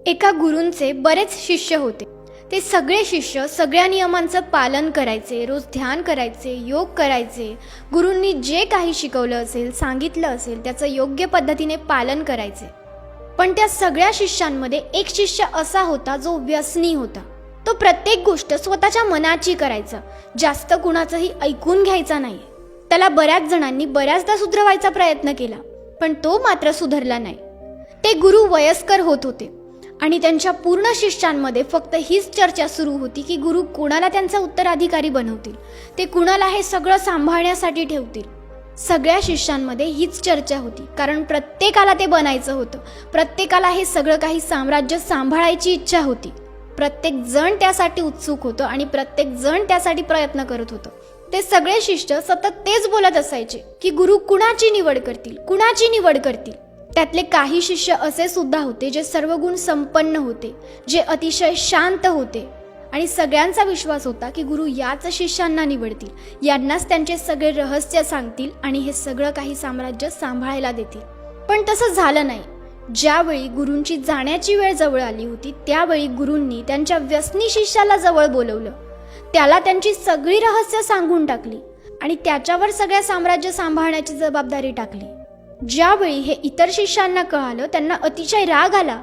एका गुरूंचे बरेच शिष्य होते। ते सगळे शिष्य सगळ्या नियमांचं पालन करायचे, रोज ध्यान करायचे, योग करायचे, गुरूंनी जे काही शिकवलं असेल, सांगितलं असेल त्याचं योग्य पद्धतीने पालन करायचे। पण त्या सगळ्या शिष्यांमध्ये एक शिष्य असा होता जो व्यसनी होता। तो प्रत्येक गोष्ट स्वतःच्या मनाची करायचा, जास्त कुणाचंही ऐकून घ्यायचा नाही। त्याला बऱ्याच जणांनी बऱ्याचदा सुधरवायचा प्रयत्न केला, पण तो मात्र सुधरला नाही। ते गुरु वयस्कर होत होते आणि त्यांच्या पूर्ण शिष्यांमध्ये फक्त हीच चर्चा सुरू होती की गुरु कुणाला त्यांचा उत्तराधिकारी बनवतील, ते कुणाला हे सगळं सांभाळण्यासाठी ठेवतील। सगळ्या शिष्यांमध्ये हीच चर्चा होती, कारण प्रत्येकाला ते बनायचं होतं, प्रत्येकाला हे सगळं काही साम्राज्य सांभाळायची इच्छा होती। प्रत्येक जण त्यासाठी उत्सुक होतं आणि प्रत्येक जण त्यासाठी प्रयत्न करत होतं। ते सगळे शिष्य सतत तेच बोलत असायचे की गुरु कुणाची निवड करतील, कुणाची निवड करतील। त्यातले काही शिष्य असे सुद्धा होते जे सर्व गुण संपन्न होते, जे अतिशय शांत होते आणि सगळ्यांचा विश्वास होता की गुरु याच शिष्यांना निवडतील, यांनाच त्यांचे सगळे रहस्य सांगतील आणि हे सगळं काही साम्राज्य सांभाळायला देतील। पण तसं झालं नाही। ज्यावेळी गुरूंची जाण्याची वेळ जवळ आली होती त्यावेळी गुरूंनी त्यांच्या व्यसनी शिष्याला जवळ बोलवलं, त्याला त्यांची सगळी रहस्य सांगून टाकली आणि त्याच्यावर सगळ्या साम्राज्य सांभाळण्याची जबाबदारी टाकली। ज्यावेळी हे इतर शिष्यांना कळालं त्यांना अतिशय राग आला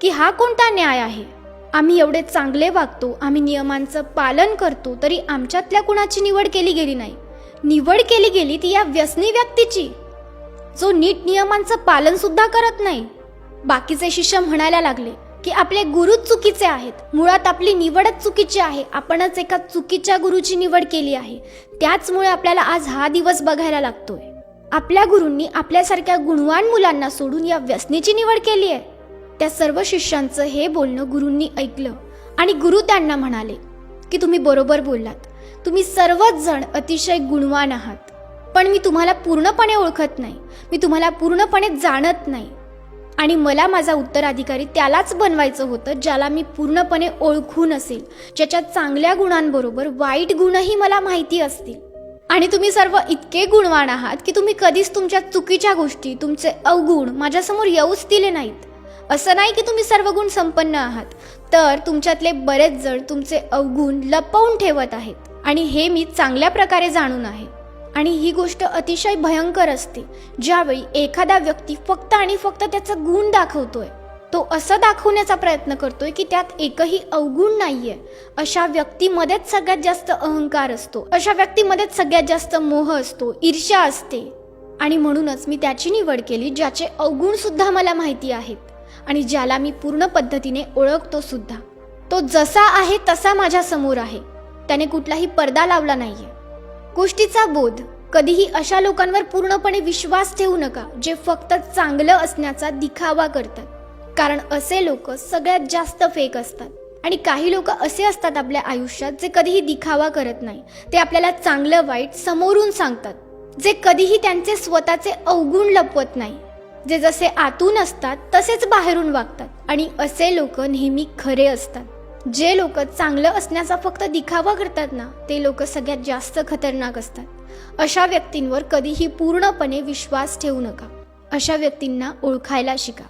की हा कोणता न्याय आहे? आम्ही एवढे चांगले वागतो, आम्ही नियमांचं पालन करतो, तरी आमच्यातल्या कुणाची निवड केली गेली नाही। निवड केली गेली ती या व्यसनी व्यक्तीची, जो नीट नियमांचं पालन सुद्धा करत नाही। बाकीचे शिष्य म्हणायला लागले की आपले गुरुच चुकीचे आहेत, मुळात आपली निवडच चुकीची आहे, आपणच एका चुकीच्या गुरुची निवड केली आहे, त्याचमुळे आपल्याला आज हा दिवस बघायला लागतोय। आपल्या गुरूंनी आपल्यासारख्या गुणवान मुलांना सोडून या व्यसनीची निवड केली आहे। त्या सर्व शिष्यांचं हे बोलणं गुरूंनी ऐकलं आणि गुरु त्यांना म्हणाले की तुम्ही बरोबर बोललात, तुम्ही सर्वच जण अतिशय गुणवान आहात, पण मी तुम्हाला पूर्णपणे ओळखत नाही, मी तुम्हाला पूर्णपणे जाणत नाही आणि मला माझा उत्तराधिकारी त्यालाच बनवायचं होतं ज्याला मी पूर्णपणे ओळखून असेल, ज्याच्या चांगल्या गुणांबरोबर वाईट गुणही मला माहिती असतील। आणि तुम्ही सर्व इतके गुणवान आहात की तुम्ही कधीच तुमच्या चुकीच्या गोष्टी, तुमचे अवगुण माझ्यासमोर येऊच दिले नाहीत। असं नाही की तुम्ही सर्व गुण संपन्न आहात, तर तुमच्यातले बरेच जण तुमचे अवगुण लपवून ठेवत आहेत आणि हे मी चांगल्या प्रकारे जाणून आहे। आणि ही गोष्ट अतिशय भयंकर असते ज्यावेळी एखादा व्यक्ती फक्त आणि फक्त त्याचा गुण दाखवतोय, तो असं दाखवण्याचा प्रयत्न करतोय की त्यात एकही अवगुण नाहीये। अशा व्यक्तीमध्येच सगळ्यात जास्त अहंकार असतो, अशा व्यक्तीमध्येच सगळ्यात जास्त मोह असतो, ईर्ष्या असते। आणि म्हणूनच मी त्याची निवड केली ज्याचे अवगुण सुद्धा मला माहिती आहेत आणि ज्याला मी पूर्ण पद्धतीने ओळखतो सुद्धा। तो जसा आहे तसा माझ्या समोर आहे, त्याने कुठलाही पडदा लावला नाहीये। गोष्टीचा बोध, कधीही अशा लोकांवर पूर्णपणे विश्वास ठेवू नका जे फक्त चांगलं असण्याचा दिखावा करतात, कारण असे लोक सगळ्यात जास्त फेक असतात। आणि काही लोक असे असतात आपल्या आयुष्यात जे कधीही दिखावा करत नाही, ते आपल्याला चांगलं वाईट समोरून सांगतात, जे कधीही त्यांचे स्वतःचे अवगुण लपवत नाही, जे जसे आतून असतात तसेच बाहेरून वागतात। आणि असे लोक नेहमी खरे असतात। जे लोक चांगलं असण्याचा फक्त दिखावा करतात ना, ते लोक सगळ्यात जास्त खतरनाक असतात। अशा व्यक्तींवर कधीही पूर्णपणे विश्वास ठेवू नका, अशा व्यक्तींना ओळखायला शिका।